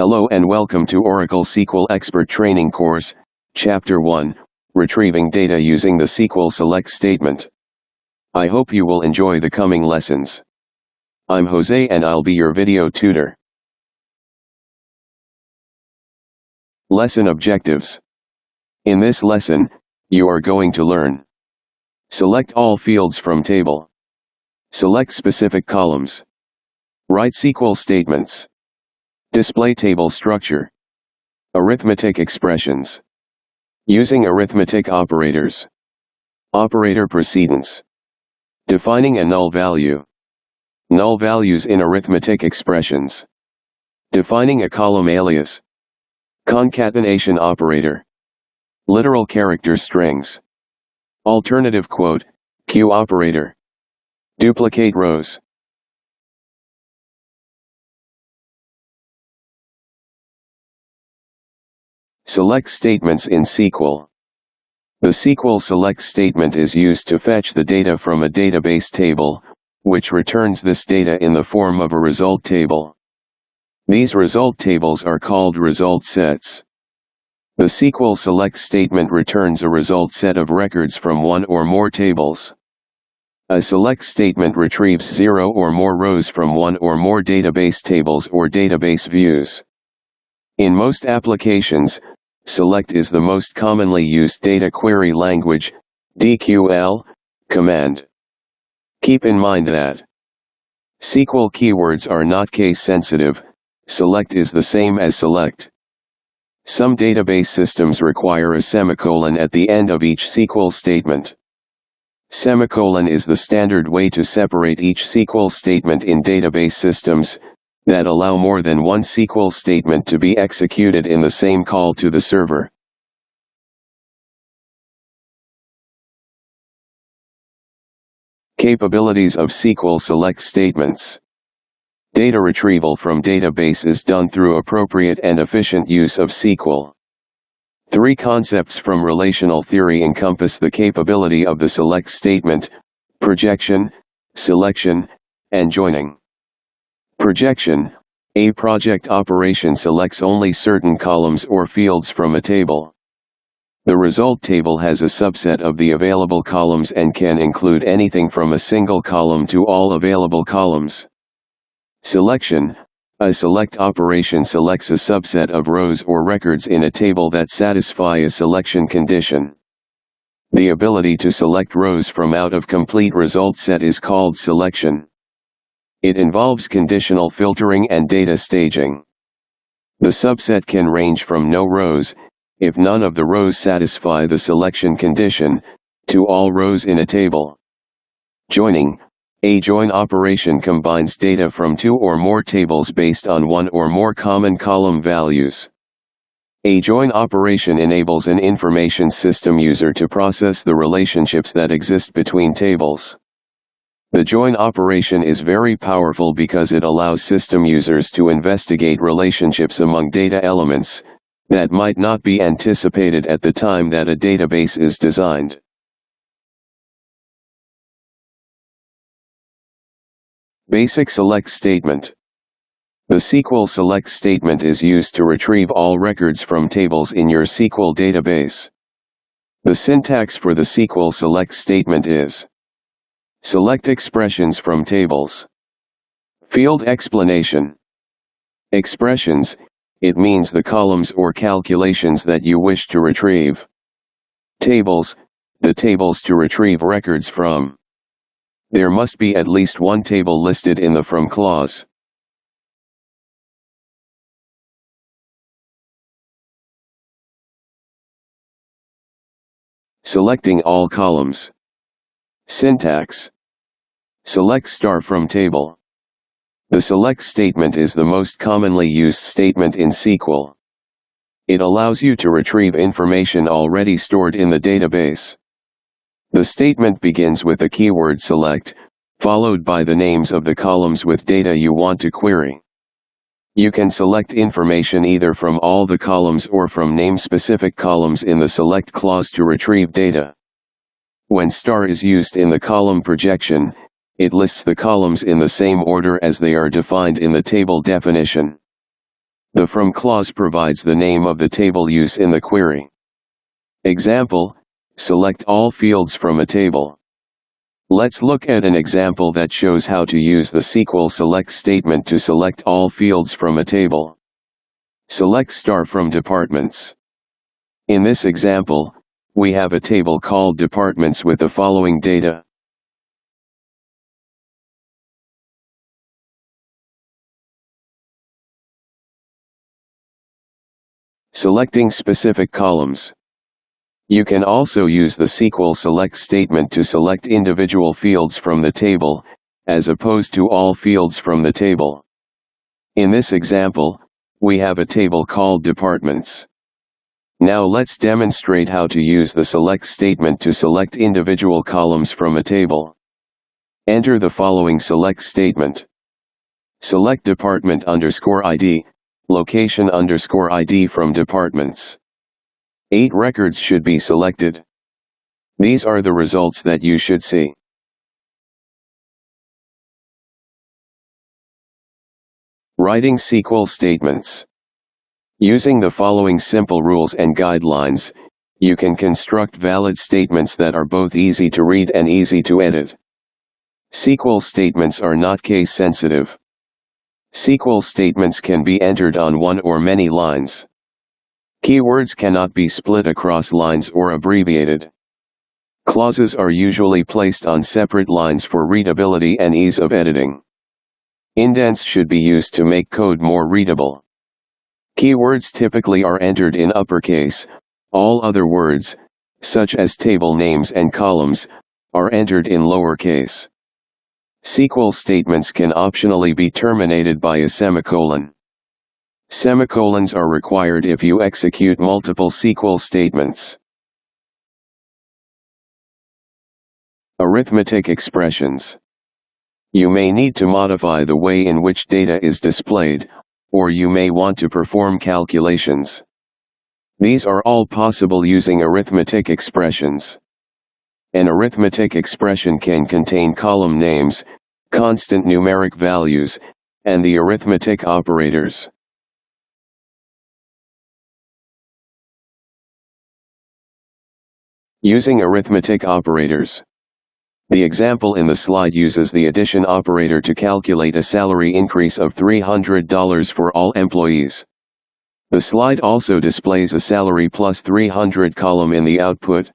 Hello and welcome to Oracle SQL Expert Training Course, Chapter 1, Retrieving Data Using the SQL Select Statement. I hope you will enjoy the coming lessons. I'm Jose and I'll be your video tutor. Lesson Objectives. In this lesson, you are going to learn: select all fields from table, select specific columns, write SQL statements, display table structure, arithmetic expressions, using arithmetic operators, operator precedence, defining a null value, null values in arithmetic expressions, defining a column alias, concatenation operator, literal character strings, alternative quote, Q operator, duplicate rows. Select statements in SQL. The SQL select statement is used to fetch the data from a database table, which returns this data in the form of a result table. These result tables are called result sets. The SQL select statement returns a result set of records from one or more tables. A select statement retrieves 0 or more rows from one or more database tables or database views. In most applications, select is the most commonly used data query language, DQL, command. Keep in mind that SQL keywords are not case sensitive. Select is the same as select. Some database systems require a semicolon at the end of each SQL statement. Semicolon is the standard way to separate each SQL statement in database systems that allow more than one SQL statement to be executed in the same call to the server. Capabilities of SQL select statements. Data retrieval from database is done through appropriate and efficient use of SQL. Three concepts from relational theory encompass the capability of the select statement: projection, selection, and joining. Projection: a project operation selects only certain columns or fields from a table. The result table has a subset of the available columns and can include anything from a single column to all available columns. Selection: a select operation selects a subset of rows or records in a table that satisfy a selection condition. The ability to select rows from out of complete result set is called selection. It involves conditional filtering and data staging. The subset can range from no rows, if none of the rows satisfy the selection condition, to all rows in a table. Joining: a join operation combines data from two or more tables based on one or more common column values. A join operation enables an information system user to process the relationships that exist between tables. The join operation is very powerful because it allows system users to investigate relationships among data elements that might not be anticipated at the time that a database is designed. Basic select statement. The SQL select statement is used to retrieve all records from tables in your SQL database. The syntax for the SQL select statement is: select expressions from tables. Field explanation. Expressions: it means the columns or calculations that you wish to retrieve. Tables: the tables to retrieve records from. There must be at least one table listed in the from clause. Selecting all columns. Syntax: select star from table. The select statement is the most commonly used statement in SQL. It allows you to retrieve information already stored in the database. The statement begins with the keyword select, followed by the names of the columns with data you want to query. You can select information either from all the columns or from name-specific columns in the select clause to retrieve data. When star is used in the column projection, it lists the columns in the same order as they are defined in the table definition. The from clause provides the name of the table use in the query. Example, select all fields from a table. Let's look at an example that shows how to use the SQL select statement to select all fields from a table. Select star from departments. In this example, we have a table called departments with the following data. Selecting specific columns. You can also use the SQL select statement to select individual fields from the table, as opposed to all fields from the table. In this example, we have a table called departments. Now let's demonstrate how to use the select statement to select individual columns from a table. Enter the following select statement. Select department _ID, location _ID from departments. 8 records should be selected. These are the results that you should see. Writing SQL statements. Using the following simple rules and guidelines, you can construct valid statements that are both easy to read and easy to edit. SQL statements are not case sensitive. SQL statements can be entered on one or many lines. Keywords cannot be split across lines or abbreviated. Clauses are usually placed on separate lines for readability and ease of editing. Indents should be used to make code more readable. Keywords typically are entered in uppercase. All other words, such as table names and columns, are entered in lowercase. SQL statements can optionally be terminated by a semicolon. Semicolons are required if you execute multiple SQL statements. Arithmetic expressions. You may need to modify the way in which data is displayed, or you may want to perform calculations. These are all possible using arithmetic expressions. An arithmetic expression can contain column names, constant numeric values, and the arithmetic operators. Using arithmetic operators. The example in the slide uses the addition operator to calculate a salary increase of $300 for all employees. The slide also displays a salary plus 300 column in the output.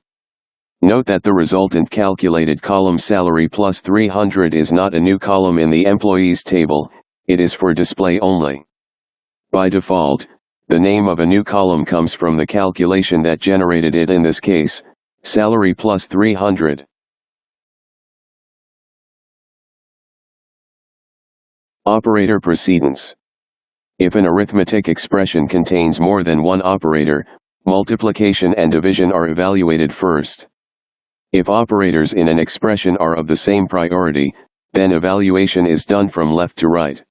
Note that the resultant calculated column salary plus 300 is not a new column in the employees table, it is for display only. By default, the name of a new column comes from the calculation that generated it, in this case, salary plus 300. Operator precedence. If an arithmetic expression contains more than one operator, multiplication and division are evaluated first. If operators in an expression are of the same priority, then evaluation is done from left to right.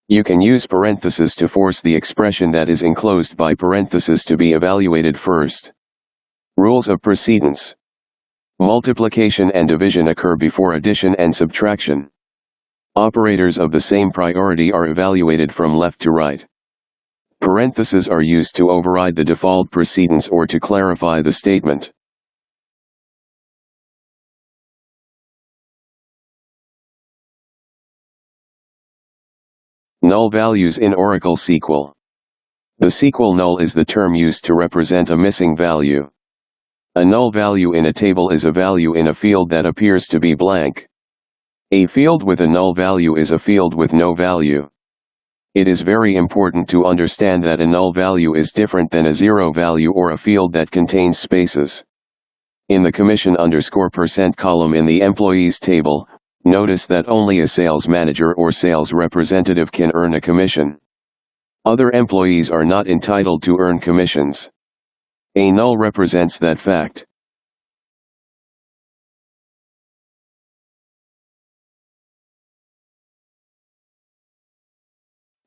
You can use parentheses to force the expression that is enclosed by parentheses to be evaluated first. Rules of precedence. Multiplication and division occur before addition and subtraction. Operators of the same priority are evaluated from left to right. Parentheses are used to override the default precedence or to clarify the statement. Null values in Oracle SQL. The SQL null is the term used to represent a missing value. A null value in a table is a value in a field that appears to be blank. A field with a null value is a field with no value. It is very important to understand that a null value is different than a zero value or a field that contains spaces. In the commission _% column in the employees table, notice that only a sales manager or sales representative can earn a commission. Other employees are not entitled to earn commissions. A null represents that fact.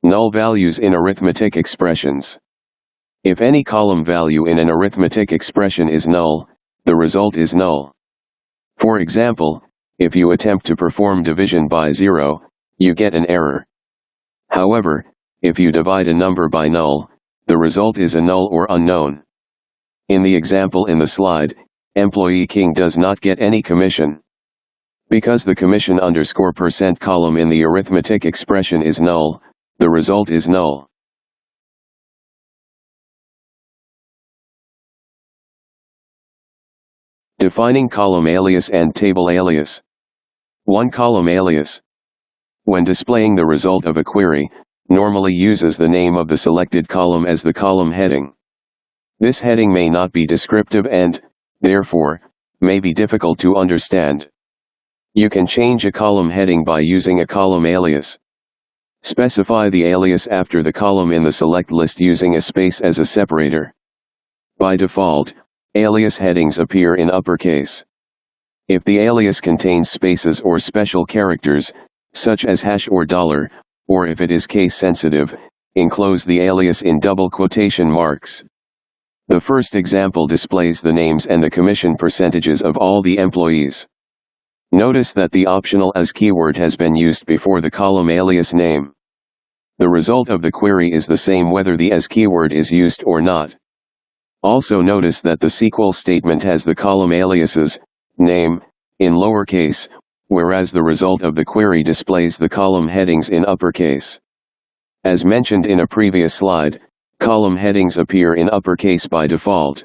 Null values in arithmetic expressions. If any column value in an arithmetic expression is null, the result is null. For example, if you attempt to perform division by 0, you get an error. However, If you divide a number by null, the result is a null or unknown. In the example in the slide, employee King does not get any commission. Because the commission _% column in the arithmetic expression is null, the result is null. Defining column alias and table alias. One column alias, when displaying the result of a query, normally uses the name of the selected column as the column heading. This heading may not be descriptive and, therefore, may be difficult to understand. You can change a column heading by using a column alias. Specify the alias after the column in the select list using a space as a separator. By default, alias headings appear in uppercase. If the alias contains spaces or special characters, such as hash or $, or if it is case sensitive, enclose the alias in double quotation marks. The first example displays the names and the commission percentages of all the employees. Notice that the optional as keyword has been used before the column alias name. The result of the query is the same whether the as keyword is used or not. Also notice that the SQL statement has the column aliases, name, in lowercase, whereas the result of the query displays the column headings in uppercase. As mentioned in a previous slide, column headings appear in uppercase by default.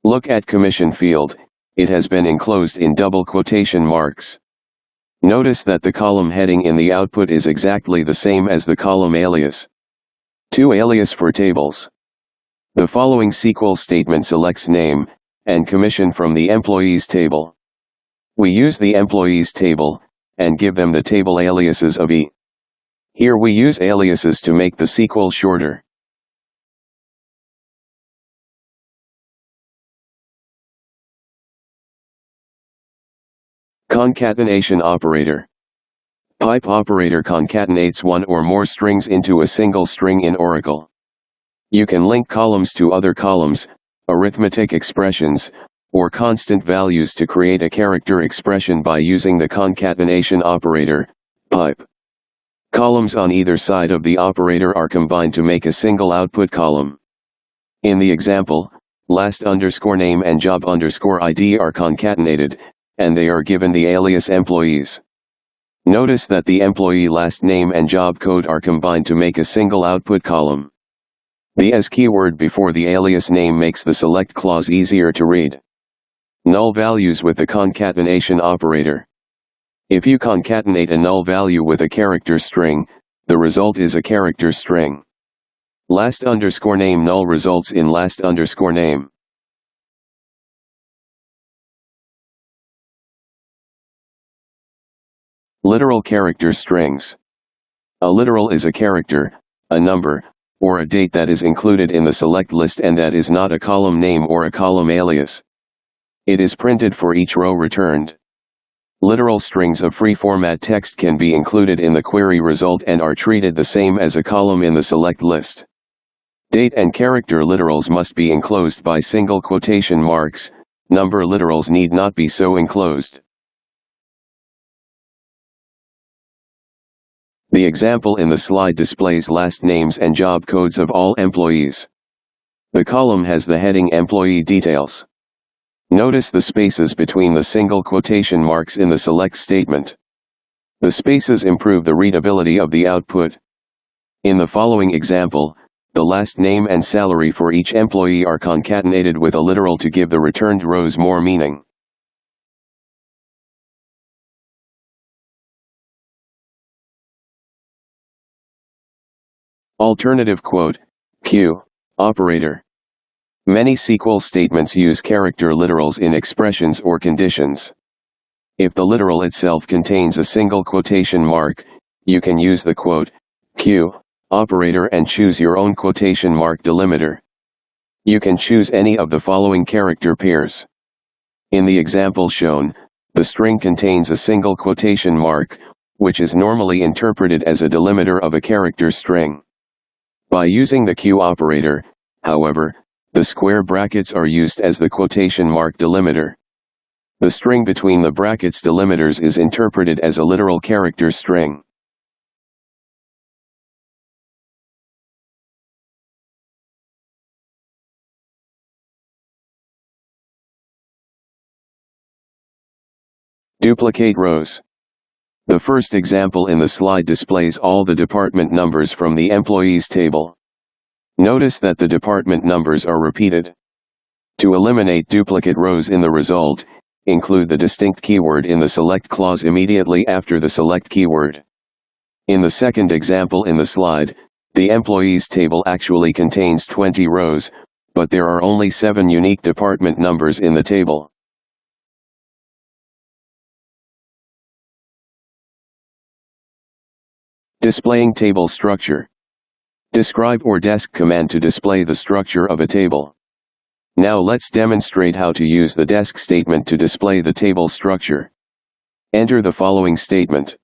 Look at commission field, it has been enclosed in double quotation marks. Notice that the column heading in the output is exactly the same as the column alias. 2 alias for tables. The following SQL statement selects name and commission from the employees table. We use the employees table and give them the table aliases of E. Here we use aliases to make the SQL shorter. Concatenation operator. Pipe operator concatenates one or more strings into a single string in Oracle. You can link columns to other columns, arithmetic expressions, or constant values to create a character expression by using the concatenation operator, pipe. Columns on either side of the operator are combined to make a single output column. In the example, last_name and job_ID are concatenated, and they are given the alias employees. Notice that the employee last name and job code are combined to make a single output column. The as keyword before the alias name makes the select clause easier to read. Null values with the concatenation operator. If you concatenate a null value with a character string, the result is a character string. Last_name null results in last_name. Literal character strings. A literal is a character, a number, or a date that is included in the select list and that is not a column name or a column alias. It is printed for each row returned. Literal strings of free format text can be included in the query result and are treated the same as a column in the select list. Date and character literals must be enclosed by single quotation marks, number literals need not be so enclosed. The example in the slide displays last names and job codes of all employees. The column has the heading Employee Details. Notice the spaces between the single quotation marks in the select statement. The spaces improve the readability of the output. In the following example, the last name and salary for each employee are concatenated with a literal to give the returned rows more meaning. Alternative quote, Q, operator. Many SQL statements use character literals in expressions or conditions. If the literal itself contains a single quotation mark, you can use the quote, Q, operator and choose your own quotation mark delimiter. You can choose any of the following character pairs. In the example shown, the string contains a single quotation mark, which is normally interpreted as a delimiter of a character string. By using the Q operator, however, the square brackets are used as the quotation mark delimiter. The string between the brackets delimiters is interpreted as a literal character string. Duplicate rows. The first example in the slide displays all the department numbers from the employees table. Notice that the department numbers are repeated. To eliminate duplicate rows in the result, include the distinct keyword in the select clause immediately after the select keyword. In the second example in the slide, the employees table actually contains 20 rows, but there are only 7 unique department numbers in the table. Displaying table structure. Describe or desk command to display the structure of a table. Now let's demonstrate how to use the desk statement to display the table structure. Enter the following statement.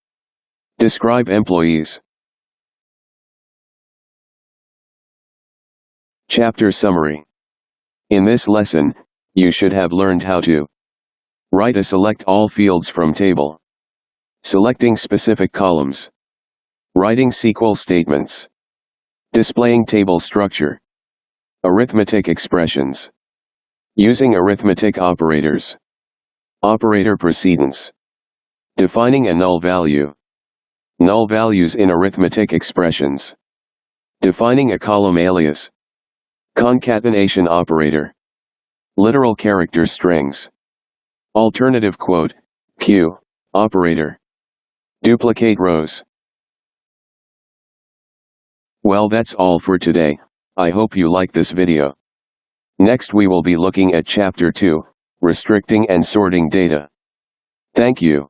Describe employees. Chapter summary. In this lesson, you should have learned how to write a select all fields from table, selecting specific columns, writing SQL statements, displaying table structure, arithmetic expressions, using arithmetic operators, operator precedence, defining a null value, null values in arithmetic expressions, defining a column alias, concatenation operator, literal character strings, alternative quote, Q, operator, duplicate rows. Well, that's all for today. I hope you like this video. Next we will be looking at Chapter 2, Restricting and Sorting Data. Thank you.